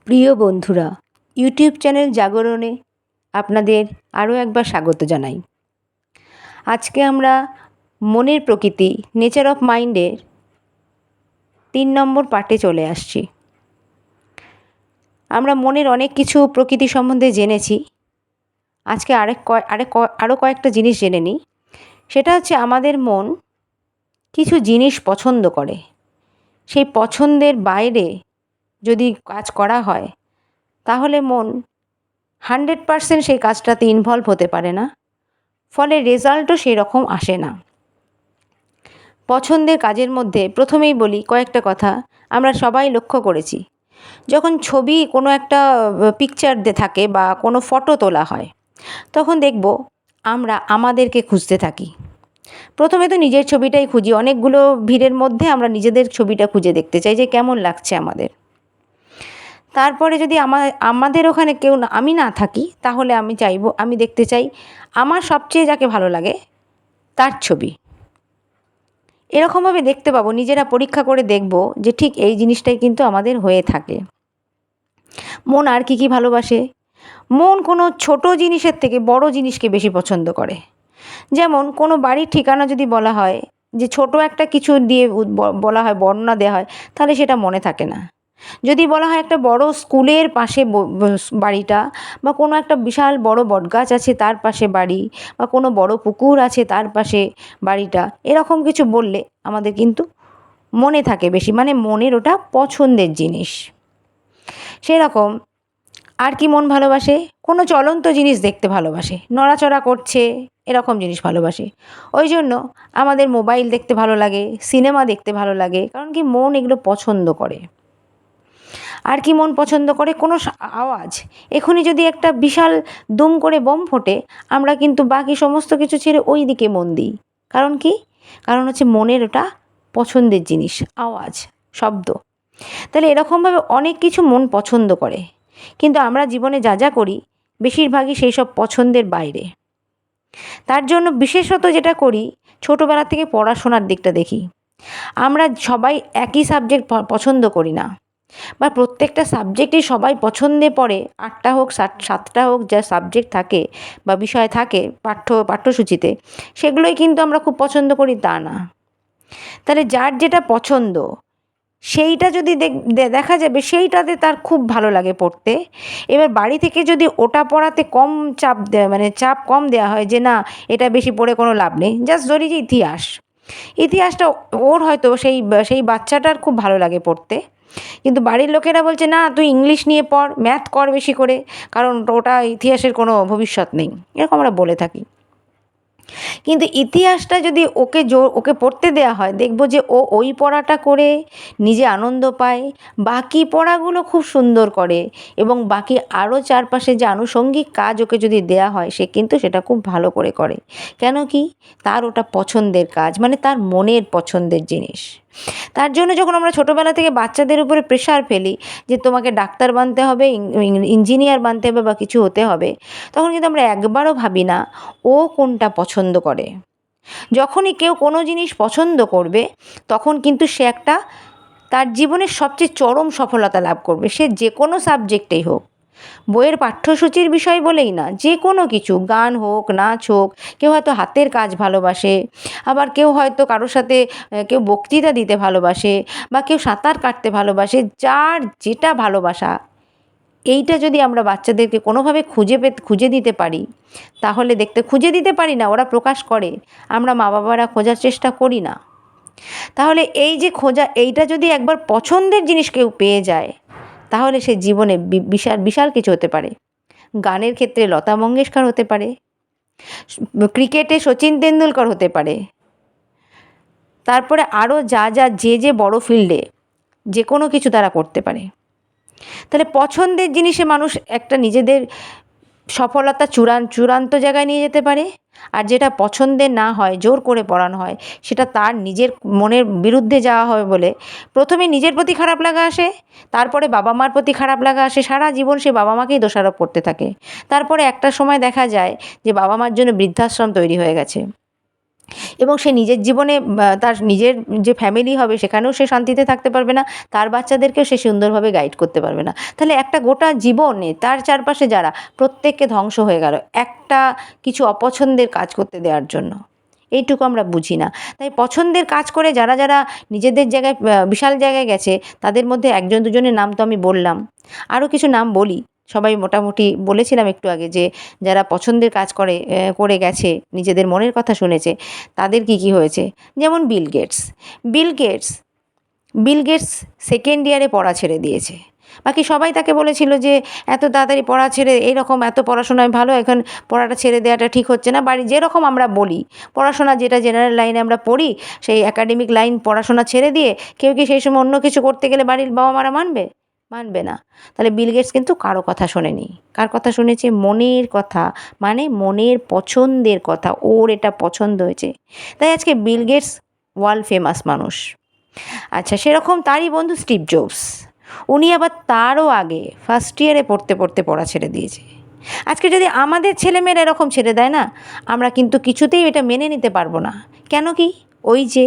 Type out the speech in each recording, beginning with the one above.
প্রিয় বন্ধুরা, YouTube channel জাগরণে আপনাদের আরও একবার স্বাগত জানাই। আজকে আমরা মনের প্রকৃতি, নেচার অফ মাইন্ডের ৩ নম্বর পার্টে চলে আসছি। আমরা মনের অনেক কিছু প্রকৃতি সম্বন্ধে জেনেছি। আজকে আরও কয়েকটা জিনিস জেনে নিই। সেটা হচ্ছে আমাদের মন কিছু জিনিস পছন্দ করে। সেই পছন্দের বাইরে যদি কাজ করা হয় তাহলে মন 100% সেই কাজটাতে ইনভলভ হতে পারে না, ফলে রেজাল্টও সেই রকম আসে না। পছন্দের কাজের মধ্যে প্রথমেই বলি কয়েকটা কথা আমরা সবাই লক্ষ্য করেছি। যখন ছবি কোনো একটা পিকচার থাকে বা কোনো ফটো তোলা হয়, তখন দেখব আমরা আমাদেরকে খুঁজতে থাকি। প্রথমে তো নিজের ছবিটাই খুঁজি, অনেকগুলো ভিড়ের মধ্যে আমরা নিজেদের ছবিটা খুঁজে দেখতে চাই যে কেমন লাগছে আমাদের। তারপরে যদি আমাদের ওখানে আমি না থাকি, তাহলে আমি দেখতে চাই আমার সবচেয়ে যাকে ভালো লাগে তার ছবি। এরকমভাবে দেখতে পাবো, নিজেরা পরীক্ষা করে দেখব যে ঠিক এই জিনিসটাই কিন্তু আমাদের হয়ে থাকে। মন আর কি ভালোবাসে? মন কোনো ছোট জিনিসের থেকে বড় জিনিসকে বেশি পছন্দ করে। যেমন কোনো বাড়ির ঠিকানা যদি বলা হয়, যে ছোট একটা কিছু দিয়ে বলা হয়, বর্ণনা দেওয়া হয়, তাহলে সেটা মনে থাকে না। যদি বলা হয় একটা বড় স্কুলের পাশে বাড়িটা, বা কোনো একটা বিশাল বড় বটগাছ আছে তার পাশে বাড়ি, বা কোনো বড় পুকুর আছে তার পাশে বাড়িটা, এরকম কিছু বললে আমাদের কিন্তু মনে থাকে বেশি, মানে মনের ওটা পছন্দের জিনিস। সেরকম আর কি মন ভালোবাসে? কোনো চলন্ত জিনিস দেখতে ভালোবাসে, নড়াচড়া করছে এরকম জিনিস ভালোবাসে। ওই জন্য আমাদের মোবাইল দেখতে ভালো লাগে, সিনেমা দেখতে ভালো লাগে, কারণ কি মন এগুলো পছন্দ করে। আর কি মন পছন্দ করে? কোনো আওয়াজ। এখনই যদি একটা বিশাল দুম করে বোম ফোটে, আমরা কিন্তু বাকি সমস্ত কিছু ছেড়ে ওই দিকে মন দিই। কারণ কি? কারণ হচ্ছে মনের ওটা পছন্দের জিনিস, আওয়াজ, শব্দ। তাহলে এরকমভাবে অনেক কিছু মন পছন্দ করে, কিন্তু আমরা জীবনে যা যা করি বেশিরভাগই সেই সব পছন্দের বাইরে। তার জন্য বিশেষত যেটা করি, ছোটোবেলা থেকে পড়াশোনার দিকটা দেখি। আমরা সবাই একই সাবজেক্ট পছন্দ করি না, বা প্রত্যেকটা সাবজেক্টই সবাই পছন্দে পড়ে। 8টা হোক 7টা হোক যা সাবজেক্ট থাকে বা বিষয় থাকে পাঠ্যসূচিতে, সেগুলোই কিন্তু আমরা খুব পছন্দ করি তা না। তাহলে যার যেটা পছন্দ সেইটা যদি দেখা যাবে সেইটাতে তার খুব ভালো লাগে পড়তে। এবার বাড়ি থেকে যদি ওটা পড়াতে কম চাপ মানে চাপ কম দেওয়া হয়, যে না এটা বেশি পড়ে কোনো লাভ নেই, জাস্ট ধরি যে ইতিহাসটা ওর হয়তো সেই বাচ্চাটার খুব ভালো লাগে পড়তে, কিন্তু বাড়ির লোকেরা বলছে না তুই ইংলিশ নিয়ে পড়, ম্যাথ কর বেশি করে, কারণ ওটা ইতিহাসের কোনো ভবিষ্যৎ নেই, এরকম আমরা বলে থাকি। কিন্তু ইতিহাসটা যদি ওকে পড়তে দেওয়া হয়, দেখব যে ও ওই পড়াটা করে নিজে আনন্দ পায়, বাকি পড়াগুলো খুব সুন্দর করে, এবং বাকি আরও চারপাশে যে আনুষঙ্গিক কাজ ওকে যদি দেওয়া হয়, সে কিন্তু সেটা খুব ভালো করে করে। কেন কি? তার ওটা পছন্দের কাজ, মানে তার মনের পছন্দের জিনিস। তার জন্য যখন আমরা ছোটোবেলা থেকে বাচ্চাদের উপরে প্রেশার ফেলি যে তোমাকে ডাক্তার বানতে হবে, ইঞ্জিনিয়ার বানতে হবে, বা কিছু হতে হবে, তখন কিন্তু আমরা একবারও ভাবি না ও কোনটা পছন্দ করে। যখনই কেউ কোনো জিনিস পছন্দ করবে, তখন কিন্তু সে তার জীবনের সবচেয়ে চরম সফলতা লাভ করবে, সে যে কোনো সাবজেক্টেই হোক। বইয়ের পাঠ্যসূচির বিষয় বলেই না, যে কোনো কিছু, গান হোক, নাচ হোক, কেউ হয়তো হাতের কাজ ভালোবাসে, আবার কেউ হয়তো কারোর সাথে কেউ বক্তৃতা দিতে ভালোবাসে, বা কেউ সাঁতার কাটতে ভালোবাসে। যার যেটা ভালোবাসা, এইটা যদি আমরা বাচ্চাদেরকে কোনোভাবে খুঁজে দিতে পারি, তাহলে খুঁজে দিতে পারি না, ওরা প্রকাশ করে, আমরা মা বাবারা খোঁজার চেষ্টা করি না। তাহলে এই যে খোঁজা, এইটা যদি একবার পছন্দের জিনিস কেউ পেয়ে যায়, তাহলে সে জীবনে বিশাল বিশাল কিছু হতে পারে। গানের ক্ষেত্রে লতা মঙ্গেশকর হতে পারে, ক্রিকেটে সচিন তেন্ডুলকর হতে পারে, তারপরে আরও যে বড় ফিল্ডে যে কোনো কিছু তারা করতে পারে। তাহলে পছন্দের জিনিসে মানুষ একটা নিজেদের সফলতা চূড়ান্ত জায়গায় নিয়ে যেতে পারে, আর যেটা পছন্দের না হয়, জোর করে পড়ানো হয়, সেটা তার নিজের মনের বিরুদ্ধে যাওয়া হবে বলে প্রথমে নিজের প্রতি খারাপ লাগা আসে, তারপরে বাবা মার প্রতি খারাপ লাগা আসে, সারা জীবন সে বাবা মাকেই দোষারোপ করতে থাকে। তারপরে একটা সময় দেখা যায় যে বাবা মার জন্য বৃদ্ধাশ্রম তৈরি হয়ে গেছে। এবং সে নিজের জীবনে তার নিজের যে ফ্যামিলি হবে সেখানেও সে শান্তিতে থাকতে পারবে না, তার বাচ্চাদেরকেও সে সুন্দরভাবে গাইড করতে পারবে না। তাহলে একটা গোটা জীবনে তার চারপাশে যারা, প্রত্যেককে ধ্বংস হয়ে গেল একটা কিছু অপছন্দের কাজ করতে দেওয়ার জন্য। এইটুকু আমরা বুঝি না। তাই পছন্দের কাজ করে যারা যারা নিজেদের জায়গায় বিশাল জায়গায় গেছে, তাদের মধ্যে একজন দুজনের নাম তো আমি বললাম, আরও কিছু নাম বলি। সবাই মোটামুটি বলেছিলাম একটু আগে যে যারা পছন্দের কাজ করে গেছে, নিজেদের মনের কথা শুনেছে, তাদের কি হয়েছে। যেমন Bill Gates. Bill Gates second ইয়ারে পড়া ছেড়ে দিয়েছে। বাকি সবাই তাকে বলেছিল যে এত তাড়াতাড়ি পড়া ছেড়ে, এইরকম এত পড়াশোনায় ভালো, এখন পড়াটা ছেড়ে দেওয়াটা ঠিক হচ্ছে না। বাড়ি যেরকম আমরা বলি, পড়াশোনা যেটা জেনারেল লাইনে আমরা পড়ি, সেই একাডেমিক লাইন পড়াশোনা ছেড়ে দিয়ে কেউ কি সেই সময় অন্য কিছু করতে গেলে বাড়ির বাবা মারা মানবে না। তাহলে বিল গেটস কিন্তু কারো কথা শোনেনি। কার কথা শুনেছে? মনের কথা, মানে মনের পছন্দের কথা। ওর এটা পছন্দ হয়েছে, তাই আজকে বিল গেটস ওয়ার্ল্ড ফেমাস মানুষ। আচ্ছা, সেরকম তারই বন্ধু স্টিভ জবস। উনি আবার তারও আগে ফার্স্ট ইয়ারে পড়তে পড়া ছেড়ে দিয়েছে। আজকে যদি আমাদের ছেলেমেয়েরা এরকম ছেড়ে দেয় না, আমরা কিন্তু কিছুতেই এটা মেনে নিতে পারবো না। কেন কি? ওই যে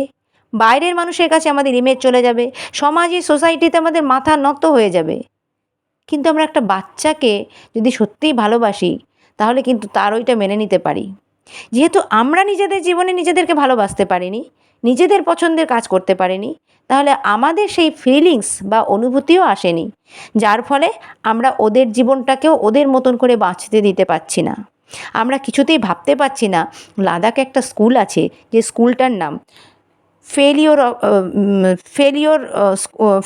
বাইরের মানুষের কাছে আমাদের ইমেজ চলে যাবে, সমাজে সোসাইটিতে আমাদের মাথা নত হয়ে যাবে। কিন্তু আমরা একটা বাচ্চাকে যদি সত্যিই ভালোবাসি, তাহলে কিন্তু তার ওইটা মেনে নিতে পারি। যেহেতু আমরা নিজেদের জীবনে নিজেদেরকে ভালোবাসতে পারিনি, নিজেদের পছন্দের কাজ করতে পারিনি, তাহলে আমাদের সেই ফিলিংস বা অনুভূতিও আসেনি, যার ফলে আমরা ওদের জীবনটাকেও ওদের মতন করে বাঁচতে দিতে পারছি না। আমরা কিছুতেই ভাবতে পারছি না লাদাখে একটা স্কুল আছে, যে স্কুলটার নাম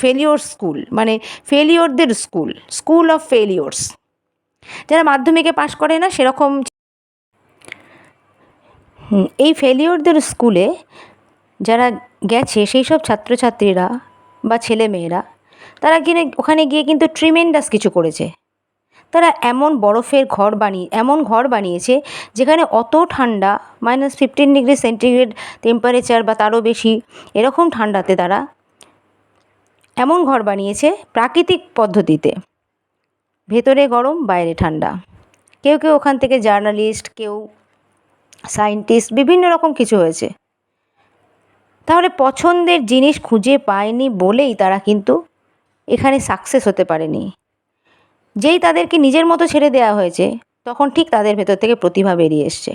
ফেলিওর স্কুল, মানে ফেলিওরদের স্কুল অফ ফেলিওরস। যারা মাধ্যমিকে পাশ করে না সেরকম, এই ফেলিওরদের স্কুলে যারা গেছে, সেই সব ছাত্রছাত্রীরা বা ছেলেমেয়েরা, তারা ওখানে গিয়ে কিন্তু ট্রিমেন্ডাস কিছু করেছে। তারা এমন ঘর বানিয়েছে যেখানে অত ঠান্ডা, -15 ডিগ্রি সেন্টিগ্রেড টেম্পারেচার বা তারও বেশি, এরকম ঠান্ডাতে তারা এমন ঘর বানিয়েছে প্রাকৃতিক পদ্ধতিতে, ভেতরে গরম বাইরে ঠান্ডা। কেউ ওখান থেকে জার্নালিস্ট, কেউ সায়েন্টিস্ট, বিভিন্ন রকম কিছু হয়েছে। তাহলে পছন্দের জিনিস খুঁজে পায়নি বলেই তারা কিন্তু এখানে সাকসেস হতে পারেনি। যেই তাদেরকে নিজের মতো ছেড়ে দেওয়া হয়েছে, তখন ঠিক তাদের ভেতর থেকে প্রতিভা বেরিয়ে এসছে।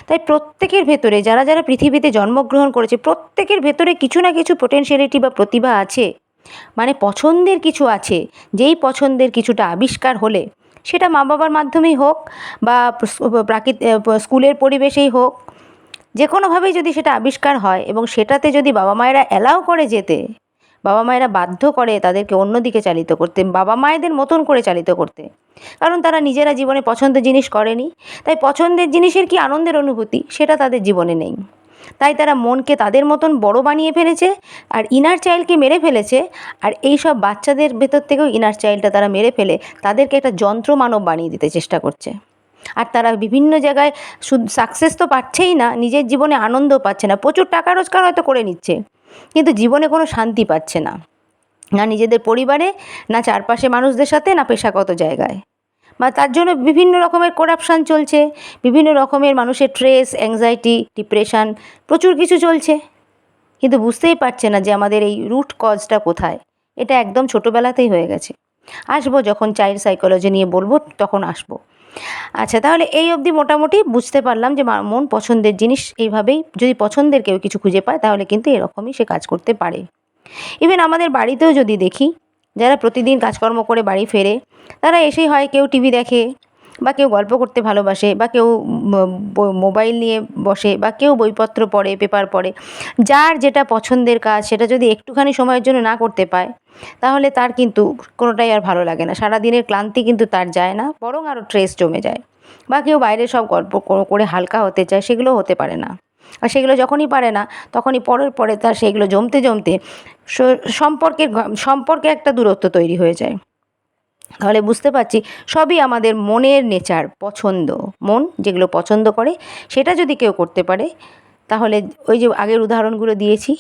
তাই প্রত্যেকের ভেতরে, যারা যারা পৃথিবীতে জন্মগ্রহণ করেছে, প্রত্যেকের ভেতরে কিছু না কিছু পোটেনশিয়ালিটি বা প্রতিভা আছে, মানে পছন্দের কিছু আছে। যেই পছন্দের কিছুটা আবিষ্কার হলে, সেটা মা বাবার মাধ্যমেই হোক বা স্কুলের পরিবেশেই হোক, যে কোনোভাবেই যদি সেটা আবিষ্কার হয় এবং সেটাতে যদি বাবা মায়েরা অ্যালাউ করে যেতে, বাবা মায়েরা বাধ্য করে তাদেরকে অন্যদিকে চালিত করতে, বাবা মায়েদের মতন করে চালিত করতে, কারণ তারা নিজেরা জীবনে পছন্দের জিনিস করেনি। তাই পছন্দের জিনিসের কি আনন্দের অনুভূতি, সেটা তাদের জীবনে নেই। তাই তারা মনকে তাদের মতন বড় বানিয়ে ফেলেছে, আর ইনার চাইল্ডকে মেরে ফেলেছে। আর এই সব বাচ্চাদের ভেতর থেকেও ইনার চাইল্ডটা তারা মেরে ফেলে তাদেরকে একটা যন্ত্রমানব বানিয়ে দিতে চেষ্টা করছে। আর তারা বিভিন্ন জায়গায় শুধু সাকসেস তো পাচ্ছেই না, নিজের জীবনে আনন্দও পাচ্ছে না। প্রচুর টাকা রোজগার হয়তো করে নিচ্ছে, কিন্তু জীবনে কোনো শান্তি পাচ্ছে না, না নিজেদের পরিবারে, না চারপাশে মানুষদের সাথে, না পেশাগত জায়গায়। বা তার জন্য বিভিন্ন রকমের করাপশান চলছে, বিভিন্ন রকমের মানুষের স্ট্রেস, অ্যাংজাইটি, ডিপ্রেশন, প্রচুর কিছু চলছে। কিন্তু বুঝতেই পারছে না যে আমাদের এই রুট কজটা কোথায়। এটা একদম ছোটোবেলাতেই হয়ে গেছে। আসবো যখন চাইল্ড সাইকোলজি নিয়ে বলবো, তখন আসবো। আচ্ছা, তাহলে এই অবধি মোটামুটি বুঝতে পারলাম যে মন পছন্দের জিনিস এইভাবেই, যদি পছন্দের কেউ কিছু খুঁজে পায়, তাহলে কিন্তু এরকমই সে কাজ করতে পারে। ইভেন আমাদের বাড়িতেও যদি দেখি, যারা প্রতিদিন কাজকর্ম করে বাড়ি ফেরে, তারা এসেই হয় কেউ টিভি দেখে, বা কেউ গল্প করতে ভালোবাসে, বা কেউ মোবাইল নিয়ে বসে, বা কেউ বইপত্র পড়ে, পেপার পড়ে। যার যেটা পছন্দের কাজ, সেটা যদি একটুখানি সময়ের জন্য না করতে পায়, তাহলে তার কিন্তু কোনোটাই আর ভালো লাগে না। সারাদিনের ক্লান্তি কিন্তু তার যায় না, বরং আরও স্ট্রেস জমে যায়। বা কেউ বাইরে সব গল্প করে হালকা হতে চায়, সেগুলোও হতে পারে না। আর সেগুলো যখনই পারে না, তখনই পরে তার সেগুলো জমতে সম্পর্কে একটা দূরত্ব তৈরি হয়ে যায়। তাহলে বুঝতে পারছি সবই আমাদের মনের নেচার, পছন্দ। মন যেগুলো পছন্দ করে, সেটা যদি কেউ করতে পারে, তাহলে ওই যে আগের উদাহরণগুলো দিয়েছি।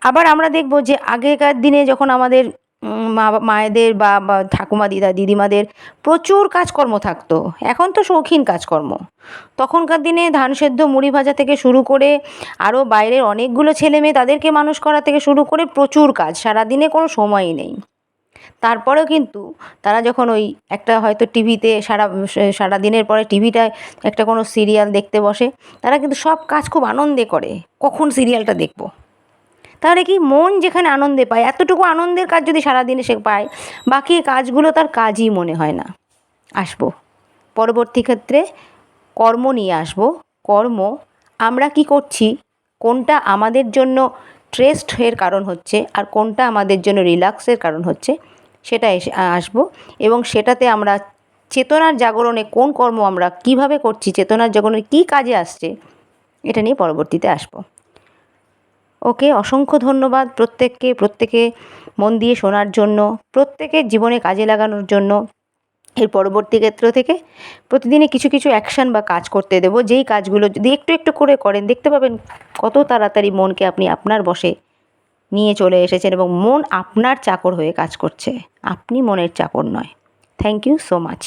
আবার আমরা দেখব যে আগেকার দিনে যখন আমাদের মায়েদের বা ঠাকুমা দিদিমাদের প্রচুর কাজকর্ম থাকতো, এখন তো শৌখিন কাজকর্ম। তখনকার দিনে ধান সেদ্ধ মুড়ি ভাজা থেকে শুরু করে আরও বাইরের অনেকগুলো ছেলে মেয়ে তাদেরকে মানুষ করা থেকে শুরু করে প্রচুর কাজ, সারাদিনে কোনো সময়ই নেই। তারপরেও কিন্তু তারা যখন ওই একটা হয়তো টিভিতে সারা দিনের পরে টিভিটায় একটা কোনো সিরিয়াল দেখতে বসে, তারা কিন্তু সব কাজ খুব আনন্দে করে, কখন সিরিয়ালটা দেখব। তাহলে কি মন যেখানে আনন্দে পায়, এতটুকু আনন্দের কাজ যদি সারাদিনে সে পায়, বাকি কাজগুলো তার কাজই মনে হয় না। আসবো পরবর্তী ক্ষেত্রে কর্ম নিয়ে আসবো। কর্ম আমরা কি করছি, কোনটা আমাদের জন্য স্ট্রেসের কারণ হচ্ছে আর কোনটা আমাদের জন্য রিল্যাক্সের কারণ হচ্ছে, সেটা আসবো। এবং সেটাতে আমরা চেতনার জাগরণে কোন কর্ম আমরা কিভাবে করছি, চেতনার জাগরণে কী কাজে আসছে, এটা নিয়ে পরবর্তীতে আসবো। ওকে, অসংখ্য ধন্যবাদ প্রত্যেকে মন দিয়ে শোনার জন্য, প্রত্যেকের জীবনে কাজে লাগানোর জন্য। এর পরবর্তী ক্ষেত্র থেকে প্রতিদিনে কিছু কিছু অ্যাকশান বা কাজ করতে দেবো, যেই কাজগুলো যদি একটু একটু করে করেন, দেখতে পাবেন কত তাড়াতাড়ি মনকে আপনি আপনার বশে নিয়ে চলে এসেছেন এবং মন আপনার চাকর হয়ে কাজ করছে, আপনি মনের চাকর নয়। Thank you so much.